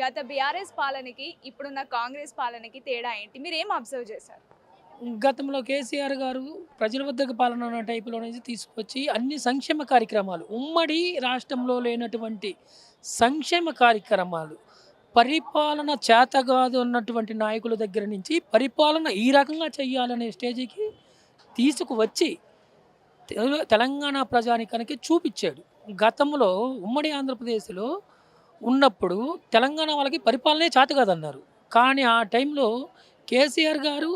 గత బీఆర్ఎస్ పాలనకి ఇప్పుడున్న కాంగ్రెస్ పాలనకి తేడా ఏంటి? మీరేం అబ్జర్వ్ చేశారు? గతంలో కేసీఆర్ గారు ప్రజల వద్దకు పాలన అన్న టైపులో నుంచి తీసుకొచ్చి అన్ని సంక్షేమ కార్యక్రమాలు ఉమ్మడి రాష్ట్రంలో లేనటువంటి సంక్షేమ కార్యక్రమాలు పరిపాలన చేతగాదు అన్నటువంటి నాయకుల దగ్గర నుంచి పరిపాలన ఈ రకంగా చేయాలనే స్టేజ్కి తీసుకువచ్చి తెలంగాణ ప్రజానికానికి చూపించాడు. గతంలో ఉమ్మడి ఆంధ్రప్రదేశ్లో ఉన్నప్పుడు తెలంగాణ వాళ్ళకి పరిపాలనే చేత కాదన్నారు. కానీ ఆ టైంలో కేసీఆర్ గారు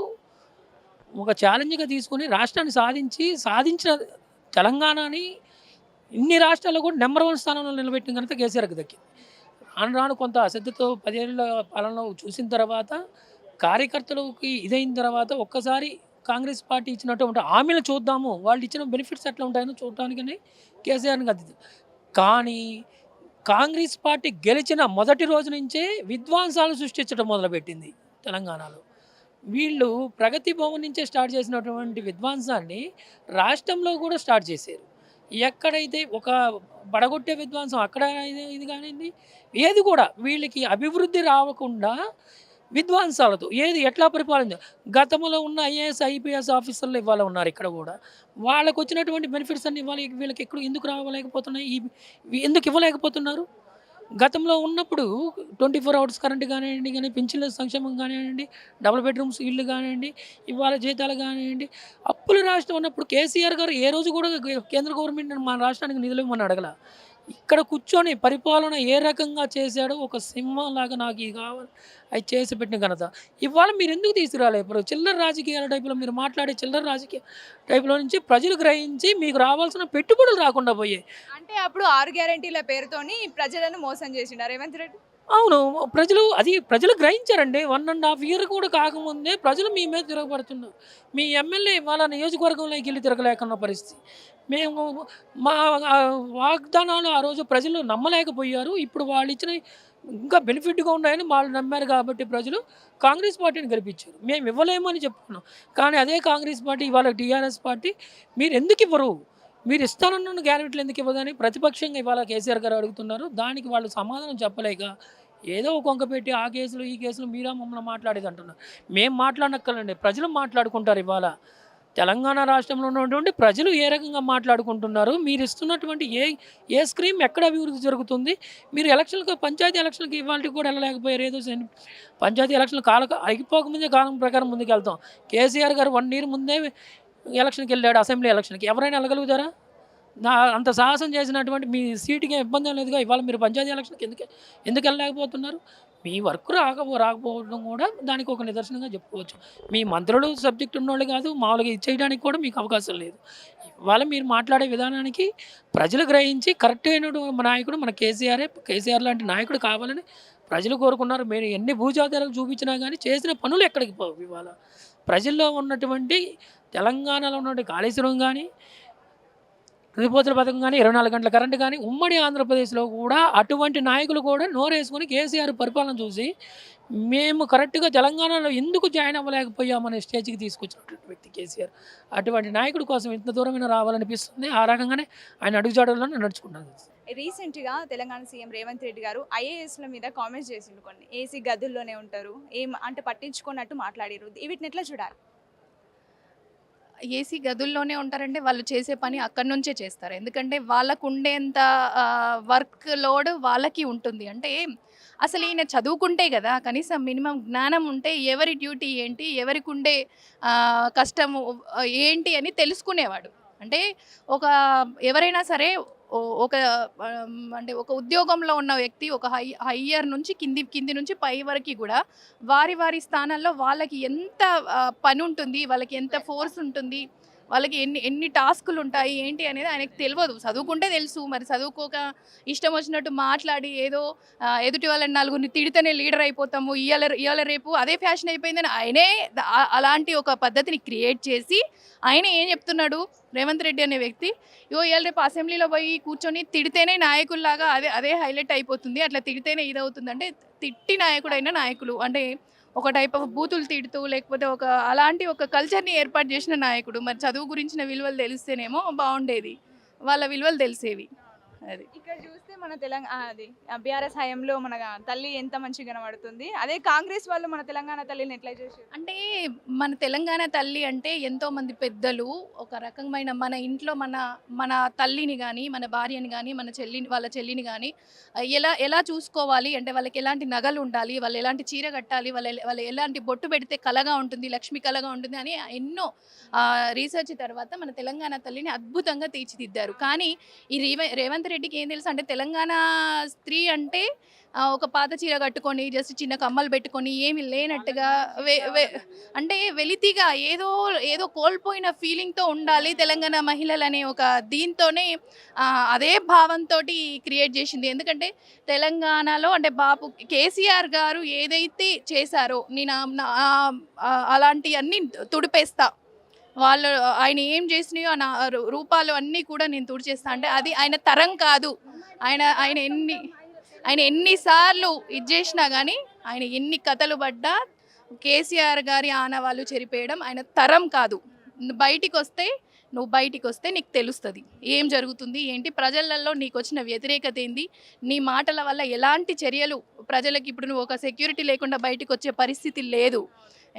ఒక ఛాలెంజ్‌గా తీసుకొని రాష్ట్రాన్ని సాధించిన తెలంగాణని ఇన్ని రాష్ట్రాల్లో కూడా నంబర్ 1 స్థానంలో నిలబెట్టిన ఘనత కేసీఆర్‌కి దక్కింది. రాను రాను కొంత అశ్రద్ధతో 10 ఏళ్ల పాలన చూసిన తర్వాత కార్యకర్తలకి ఇదైన తర్వాత ఒక్కసారి కాంగ్రెస్ పార్టీ ఇచ్చినటువంటి హామీలు చూద్దాము. వాళ్ళు ఇచ్చిన బెనిఫిట్స్ ఎట్లా ఉంటాయో చూడటానికని కేసీఆర్‌ని గద్దింది. కానీ కాంగ్రెస్ పార్టీ గెలిచిన మొదటి రోజు నుంచే విధ్వంసాలు సృష్టించడం మొదలుపెట్టింది తెలంగాణలో. వీళ్ళు ప్రగతి భవన్ నుంచే స్టార్ట్ చేసినటువంటి విధ్వంసాన్ని రాష్ట్రంలో కూడా స్టార్ట్ చేశారు. ఎక్కడైతే ఒక పడగొట్టే విధ్వంసం అక్కడ ఇది కానివ్వండి, ఏది కూడా వీళ్ళకి అభివృద్ధి రావకుండా విధ్వంసాలతో ఏది ఎట్లా పరిపాలన గతంలో ఉన్న ఐఏఎస్, ఐపీఎస్ ఆఫీసర్లు ఇవాళ ఉన్నారు ఇక్కడ కూడా. వాళ్ళకు వచ్చినటువంటి బెనిఫిట్స్ అన్ని ఇవాళ వీళ్ళకి ఎక్కడ ఎందుకు రావలేకపోతున్నాయి? ఎందుకు ఇవ్వలేకపోతున్నారు? గతంలో ఉన్నప్పుడు 24 అవర్స్ కరెంట్ కానివ్వండి, పింఛన్ల సంక్షేమం కానివ్వండి, డబుల్ బెడ్రూమ్స్ ఇల్లు కానివ్వండి, ఇవాళ జీతాలు కానివ్వండి, అప్పుల రాష్ట్రం ఉన్నప్పుడు కేసీఆర్ గారు ఏ రోజు కూడా కేంద్ర గవర్నమెంట్ మన రాష్ట్రానికి నిధులు ఇవ్వమని అడగల. ఇక్కడ కూర్చొని పరిపాలన ఏ రకంగా చేశాడో ఒక సింహంలాగా నాకు ఇది కావాలి అది చేసి పెట్టిన ఘనత. ఇవాళ మీరు ఎందుకు తీసుకురాలేదు? ఇప్పుడు చిల్లర రాజకీయాల టైపులో మీరు మాట్లాడే చిల్లర రాజకీయ టైపులో నుంచి ప్రజలు గ్రహించి మీకు రావాల్సిన పెట్టుబడులు రాకుండా పోయాయి. అంటే అప్పుడు 6 గ్యారంటీల పేరుతోని ప్రజలను మోసం చేసిండు రేవంత్ రెడ్డి. అవును. ప్రజలు గ్రహించారండి. 1½ ఇయర్ కూడా కాకముందే ప్రజలు మీ మీద తిరగబడుతున్నారు. మీ ఎమ్మెల్యే ఇవాళ నియోజకవర్గంలోకి వెళ్ళి తిరగలేకున్న పరిస్థితి. మేము మా వాగ్దానాలు ఆ రోజు ప్రజలు నమ్మలేకపోయారు. ఇప్పుడు వాళ్ళు ఇచ్చిన ఇంకా బెనిఫిట్‌గా ఉన్నాయని వాళ్ళు నమ్మారు కాబట్టి ప్రజలు కాంగ్రెస్ పార్టీని గెలిపించారు. మేము ఇవ్వలేము అని చెప్పుకున్నాం. కానీ అదే కాంగ్రెస్ పార్టీ ఇవాళ టీఆర్ఎస్ పార్టీ మీరు ఎందుకు ఇవ్వరు? మీరు ఇస్తానన్న గ్యారెంటీలు ఎందుకు ఇవ్వదని ప్రతిపక్షంగా ఇవాళ కేసీఆర్ గారు అడుగుతున్నారు. దానికి వాళ్ళు సమాధానం చెప్పలేక ఏదో ఒక వంక పెట్టి ఆ కేసులు ఈ కేసులు మీరా మమ్మల్ని మాట్లాడేది అంటున్నారు. మేము మాట్లాడనక్కర్లేండి, ప్రజలు మాట్లాడుకుంటారు. ఇవాళ తెలంగాణ రాష్ట్రంలో ఉన్నటువంటి ప్రజలు ఏ రకంగా మాట్లాడుకుంటున్నారు, మీరు ఇస్తున్నటువంటి ఏ స్కీమ్ ఎక్కడ అభివృద్ధి జరుగుతుంది, మీరు పంచాయతీ ఎలక్షన్కి ఇవాళకి కూడా వెళ్ళలేకపోయారు. ఏదో పంచాయతీ ఎలక్షన్లు అయిపోకముందే కాలం ప్రకారం ముందుకు వెళ్తాం. కేసీఆర్ గారు 1 ఇయర్ ముందే ఎలక్షన్కి వెళ్ళాడు, అసెంబ్లీ ఎలక్షన్కి. ఎవరైనా వెళ్ళగలుగుతారా? అంత సాహసం చేసినటువంటి మీ సీటుకి ఇబ్బంది లేదుగా. ఇవాళ మీరు పంచాయతీ ఎలక్షన్కి ఎందుకు వెళ్ళలేకపోతున్నారు? మీ వర్క్ రాకపోవడం కూడా దానికి ఒక నిదర్శనంగా చెప్పుకోవచ్చు. మీ మంత్రులు సబ్జెక్ట్ ఉన్నోళ్ళు కాదు, మామూలుగా ఇచ్చేయడానికి కూడా మీకు అవకాశం లేదు. ఇవాళ మీరు మాట్లాడే విధానానికి ప్రజలు గ్రహించి కరెక్ట్ అయినటువంటి నాయకుడు మన కేసీఆర్ లాంటి నాయకుడు కావాలని ప్రజలు కోరుకున్నారు. మీరు ఎన్ని భూజాతీయాలకు చూపించినా కానీ చేసిన పనులు ఎక్కడికి పోవు. ఇవాళ ప్రజల్లో ఉన్నటువంటి తెలంగాణలో ఉన్నటువంటి కాళేశ్వరం కానీ, రిపోతుల పథకం కానీ, 24 గంటల కరెంట్ కానీ, ఉమ్మడి ఆంధ్రప్రదేశ్లో కూడా అటువంటి నాయకులు కూడా నోరేసుకొని కేసీఆర్ పరిపాలన చూసి మేము కరెక్ట్గా తెలంగాణలో ఎందుకు జాయిన్ అవ్వలేకపోయామనే స్టేజ్కి తీసుకొచ్చినటువంటి వ్యక్తి కేసీఆర్. అటువంటి నాయకుడి కోసం ఇంత దూరమైన రావాలనిపిస్తుంది. ఆ రకంగానే ఆయన అడుగుజాడల్లోనే నడుచుకుంటాను. రీసెంట్‌గా తెలంగాణ సీఎం రేవంత్ రెడ్డి గారు ఐఏఎస్‌ల మీద కామెంట్స్ చేసిండు కొన్ని. ఏసీ గదుల్లోనే ఉంటారు. ఏం అంటే పట్టించుకున్నట్టు మాట్లాడిర్రు. వీటిని ఎట్లా చూడాలి? ఏసీ గదుల్లోనే ఉంటారంటే వాళ్ళు చేసే పని అక్కడి నుంచే చేస్తారు. ఎందుకంటే వాళ్ళకు ఉండేంత వర్క్ లోడ్ వాళ్ళకి ఉంటుంది. అంటే అసలు ఈయన చదువుకుంటే కదా కనీసం మినిమం జ్ఞానం ఉంటే ఎవరి డ్యూటీ ఏంటి, ఎవరికి ఉండే కష్టము ఏంటి అని తెలుసుకునేవాడు. అంటే ఎవరైనా సరే ఒక అంటే ఒక ఉద్యోగంలో ఉన్న వ్యక్తి ఒక హయ్యర్ నుంచి కింది నుంచి పై వరకు కూడా వారి స్థానాల్లో వాళ్ళకి ఎంత పని ఉంటుంది, వాళ్ళకి ఎంత ఫోర్స్ ఉంటుంది, వాళ్ళకి ఎన్ని టాస్కులు ఉంటాయి ఏంటి అనేది ఆయనకు తెలియదు. చదువుకుంటే తెలుసు, మరి చదువుకోక ఇష్టం వచ్చినట్టు మాట్లాడి ఏదో ఎదుటి వాళ్ళని నలుగురిని తిడితేనే లీడర్ అయిపోతాము, ఇవాళ రేపు అదే ఫ్యాషన్ అయిపోయిందని ఆయనే అలాంటి ఒక పద్ధతిని క్రియేట్ చేసి ఆయన ఏం చెప్తున్నాడు రేవంత్ రెడ్డి అనే వ్యక్తి, ఇవాళ రేపు అసెంబ్లీలో పోయి కూర్చొని తిడితేనే నాయకుల్లాగా అదే హైలైట్ అయిపోతుంది, అట్లా తిడితేనే ఇదవుతుంది. అంటే తిట్టి నాయకుడైన నాయకులు అంటే ఒక టైప్ ఆఫ్ బూతులు తిడుతూ లేకపోతే అలాంటి ఒక కల్చర్ని ఏర్పాటు చేసిన నాయకుడు. మరి చదువు గురించిన విలువలు తెలిస్తేనేమో బాగుండేది, వాళ్ళ విలువలు తెలిసేవి. అది. ఇక్కడ చూస్తే మన తెలంగాణ అది బీఆర్ఎస్ హయాంలో మన తల్లి ఎంత మంచిగా కనబడుతుంది. అదే కాంగ్రెస్ వాళ్ళు మన తెలంగాణ తల్లిని ఎట్లా చేశారు? అంటే మన తెలంగాణ తల్లి అంటే ఎంతోమంది పెద్దలు ఒక రకమైన మన ఇంట్లో మన మన తల్లిని కానీ మన భార్యని కానీ మన వాళ్ళ చెల్లిని కానీ ఎలా ఎలా చూసుకోవాలి అంటే వాళ్ళకి ఎలాంటి నగలు ఉండాలి, వాళ్ళు ఎలాంటి చీర కట్టాలి, వాళ్ళు ఎలాంటి బొట్టు పెడితే కళగా ఉంటుంది, లక్ష్మి కళగా ఉంటుంది అని ఎన్నో రీసెర్చ్ తర్వాత మన తెలంగాణ తల్లిని అద్భుతంగా తీర్చిదిద్దారు. కానీ ఈ రేవంత్ రెడ్డికి ఏం తెలుసు అంటే తెలంగాణ స్త్రీ అంటే ఒక పాత చీర కట్టుకొని జస్ట్ చిన్న కమ్మలు పెట్టుకొని ఏమి లేనట్టుగా అంటే వెలితిగా ఏదో ఏదో కోల్పోయిన ఫీలింగ్తో ఉండాలి తెలంగాణ మహిళలు అనే ఒక దీంతోనే అదే భావంతో క్రియేట్ చేసింది. ఎందుకంటే తెలంగాణలో అంటే బాపు కేసీఆర్ గారు ఏదైతే చేశారో నేను అలాంటి అన్నీ తుడిపేస్తా, వాళ్ళు ఆయన ఏం చేసినాయో నా రూపాలు అన్నీ కూడా నేను తుడిచేస్తా అంటే అది ఆయన తరం కాదు. ఆయన ఎన్నిసార్లు ఇది చేసినా కానీ ఆయన ఎన్ని కథలు పడ్డా కేసీఆర్ గారి ఆనవాళ్ళు చెరిపేయడం ఆయన తరం కాదు. నువ్వు బయటికి వస్తే నీకు తెలుస్తుంది ఏం జరుగుతుంది ఏంటి, ప్రజలలో నీకు వచ్చిన వ్యతిరేకత ఏంది, నీ మాటల వల్ల ఎలాంటి చర్యలు ప్రజలకు. ఇప్పుడు నువ్వు ఒక సెక్యూరిటీ లేకుండా బయటికి వచ్చే పరిస్థితి లేదు.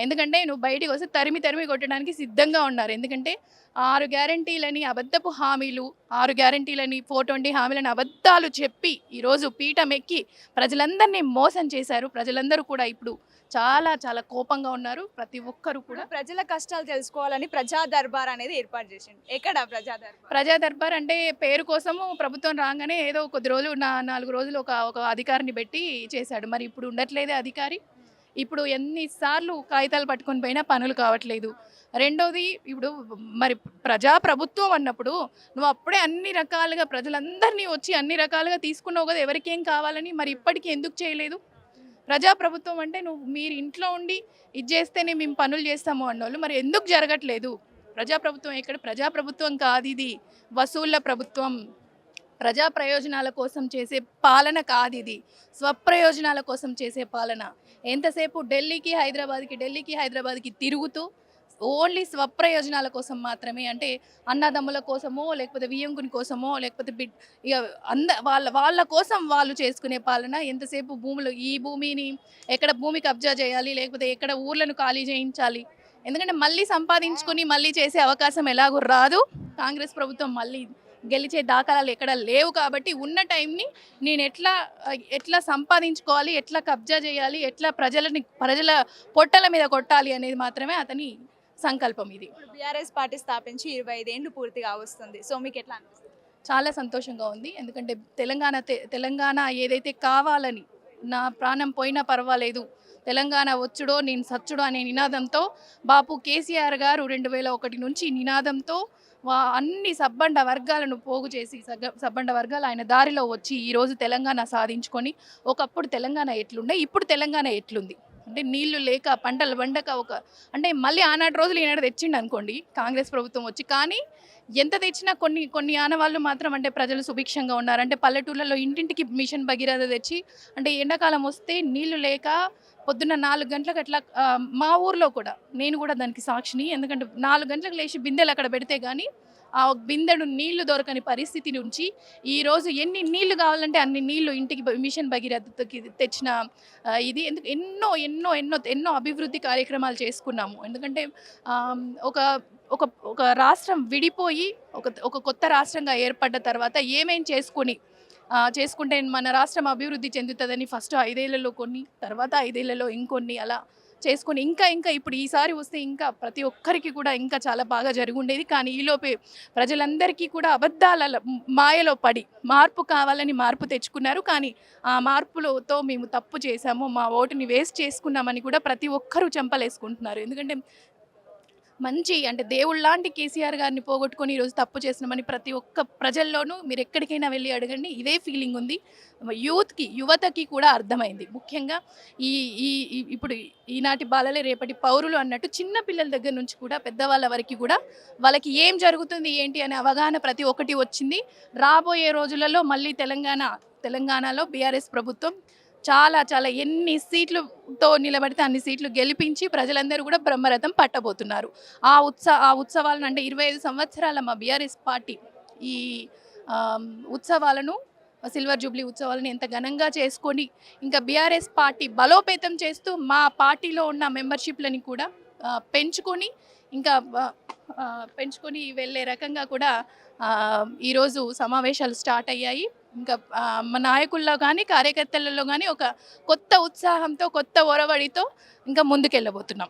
ఎందుకంటే నువ్వు బయటికి వస్తే తరిమి కొట్టడానికి సిద్ధంగా ఉన్నారు. ఎందుకంటే 6 గ్యారంటీలని అబద్ధపు హామీలు, 6 గ్యారంటీలని 420 హామీలని అబద్ధాలు చెప్పి ఈరోజు పీఠం ఎక్కి ప్రజలందరినీ మోసం చేశారు. ప్రజలందరూ కూడా ఇప్పుడు చాలా చాలా కోపంగా ఉన్నారు. ప్రతి ఒక్కరు కూడా ప్రజల కష్టాలు తెలుసుకోవాలని ప్రజా దర్బార్ అనేది ఏర్పాటు చేసింది. ఎక్కడ ప్రజా దర్బార్ అంటే పేరు కోసము ప్రభుత్వం రాగానే ఏదో కొద్ది రోజులు 4 రోజులు ఒక అధికారిని పెట్టి చేశాడు. మరి ఇప్పుడు ఉండట్లేదే అధికారి. ఇప్పుడు ఎన్నిసార్లు కాగితాలు పట్టుకొని పోయినా పనులు కావట్లేదు. రెండోది ఇప్పుడు మరి ప్రభుత్వం అన్నప్పుడు నువ్వు అప్పుడే అన్ని రకాలుగా ప్రజలందరినీ వచ్చి అన్ని రకాలుగా తీసుకున్నావు కదా, ఎవరికేం కావాలని, మరి ఇప్పటికీ ఎందుకు చేయలేదు? ప్రజాప్రభుత్వం అంటే మీరు ఇంట్లో ఉండి ఇది చేస్తేనే మేము పనులు చేస్తాము అన్నోళ్ళు మరి ఎందుకు జరగట్లేదు? ప్రజాప్రభుత్వం ఎక్కడ? ప్రజాప్రభుత్వం కాదు, ఇది వసూళ్ల ప్రభుత్వం. ప్రజా ప్రయోజనాల కోసం చేసే పాలన కాదు, ఇది స్వప్రయోజనాల కోసం చేసే పాలన. ఎంతసేపు ఢిల్లీకి హైదరాబాద్కి తిరుగుతూ ఓన్లీ స్వప్రయోజనాల కోసం మాత్రమే, అంటే అన్నదమ్ముల కోసమో లేకపోతే వియ్యంకుని కోసమో లేకపోతే ఇక వాళ్ళ కోసం వాళ్ళు చేసుకునే పాలన. ఎంతసేపు ఈ భూమిని ఎక్కడ భూమి కబ్జా చేయాలి, లేకపోతే ఎక్కడ ఊర్లను ఖాళీ చేయించాలి. ఎందుకంటే మళ్ళీ సంపాదించుకొని మళ్ళీ చేసే అవకాశం ఎలాగూ రాదు. కాంగ్రెస్ ప్రభుత్వం మళ్ళీ గెలిచే దాఖలాలు ఎక్కడ లేవు. కాబట్టి ఉన్న టైంని నేను ఎట్లా సంపాదించుకోవాలి, ఎట్లా కబ్జా చేయాలి, ఎట్లా ప్రజల పొట్టల మీద కొట్టాలి అనేది మాత్రమే అతని సంకల్పం. ఇది బీఆర్ఎస్ పార్టీ స్థాపించి 25 ఏళ్ళు పూర్తిగా వస్తుంది. సో మీకు ఎట్లా అనిపిస్తుంది? చాలా సంతోషంగా ఉంది. ఎందుకంటే తెలంగాణ ఏదైతే కావాలని నా ప్రాణం పోయినా పర్వాలేదు, తెలంగాణ వచ్చుడో నేను సచ్చుడో అనే నినాదంతో బాపు కేసీఆర్ గారు 2001 నుంచి నినాదంతో అన్ని సబ్బండ వర్గాలను పోగు చేసి సబ్బండ వర్గాలు ఆయన దారిలో వచ్చి ఈరోజు తెలంగాణ సాధించుకొని, ఒకప్పుడు తెలంగాణ ఎట్లుండే ఇప్పుడు తెలంగాణ ఎట్లుంది అంటే నీళ్లు లేక పంటలు పండక అంటే మళ్ళీ ఆనాటి రోజులు ఈనాడు తెచ్చిండు అనుకోండి కాంగ్రెస్ ప్రభుత్వం వచ్చి. కానీ ఎంత తెచ్చినా కొన్ని ఆనవాళ్ళు మాత్రం అంటే ప్రజలు సుభిక్షంగా ఉన్నారు. అంటే పల్లెటూళ్ళలో ఇంటింటికి మిషన్ భగీరథ తెచ్చి, అంటే ఎండాకాలం వస్తే నీళ్లు లేక పొద్దున్న 4 గంటలకు అట్లా మా ఊర్లో కూడా నేను కూడా దానికి సాక్షిని. ఎందుకంటే 4 గంటలకు లేచి బిందెలు అక్కడ పెడితే కానీ ఆ బిందెడు నీళ్లు దొరకని పరిస్థితి నుంచి ఈరోజు ఎన్ని నీళ్లు కావాలంటే అన్ని నీళ్లు ఇంటికి మిషన్ భగీరథకి తెచ్చిన ఇది. ఎందుకు ఎన్నో ఎన్నో ఎన్నో ఎన్నో అభివృద్ధి కార్యక్రమాలు చేసుకున్నాము. ఎందుకంటే ఒక రాష్ట్రం విడిపోయి ఒక కొత్త రాష్ట్రంగా ఏర్పడ్డ తర్వాత ఏమేం చేసుకుంటే మన రాష్ట్రం అభివృద్ధి చెందుతుందని ఫస్ట్ 5 ఏళ్లలో కొన్ని, తర్వాత 5 ఏళ్లలో ఇంకొన్ని అలా చేసుకొని ఇంకా ఇప్పుడు ఈసారి వస్తే ఇంకా ప్రతి ఒక్కరికి కూడా ఇంకా చాలా బాగా జరుగుండేది. కానీ ఈలోపే ప్రజలందరికీ కూడా అబద్ధాల మాయలో పడి మార్పు కావాలని మార్పు తెచ్చుకున్నారు. కానీ ఆ మార్పులతో మేము తప్పు చేశాము, మా ఓటుని వేస్ట్ చేసుకున్నామని కూడా ప్రతి ఒక్కరూ చెంపలేసుకుంటున్నారు. ఎందుకంటే మంచి అంటే దేవుళ్ళలాంటి కేసీఆర్ గారిని పోగొట్టుకొని ఈరోజు తప్పు చేసినామని ప్రతి ఒక్క ప్రజల్లోనూ మీరు ఎక్కడికైనా వెళ్ళి అడగండి, ఇదే ఫీలింగ్ ఉంది. యువతకి కూడా అర్థమైంది. ముఖ్యంగా ఇప్పుడు ఈనాటి బాలలే రేపటి పౌరులు అన్నట్టు చిన్న పిల్లల దగ్గర నుంచి కూడా పెద్దవాళ్ళ వరకు కూడా వాళ్ళకి ఏం జరుగుతుంది ఏంటి అనే అవగాహన ప్రతి ఒక్కటి వచ్చింది. రాబోయే రోజులలో మళ్ళీ తెలంగాణలో బీఆర్ఎస్ ప్రభుత్వం చాలా ఎన్ని సీట్లతో నిలబడితే అన్ని సీట్లు గెలిపించి ప్రజలందరూ కూడా బ్రహ్మరథం పట్టబోతున్నారు. ఆ ఉత్సవాలను అంటే 25 సంవత్సరాల మా బీఆర్ఎస్ పార్టీ ఈ ఉత్సవాలను సిల్వర్ జూబ్లీ ఉత్సవాలను ఎంత ఘనంగా చేసుకొని ఇంకా బీఆర్ఎస్ పార్టీ బలోపేతం చేస్తూ మా పార్టీలో ఉన్న మెంబర్షిప్లని కూడా పెంచుకొని ఇంకా పెంచుకొని వెళ్ళే రకంగా కూడా ఈరోజు సమావేశాలు స్టార్ట్ అయ్యాయి. ఇంకా మా నాయకుల్లో కానీ కార్యకర్తలలో కానీ ఒక కొత్త ఉత్సాహంతో కొత్త ఒరవడితో ఇంకా ముందుకెళ్ళబోతున్నాం.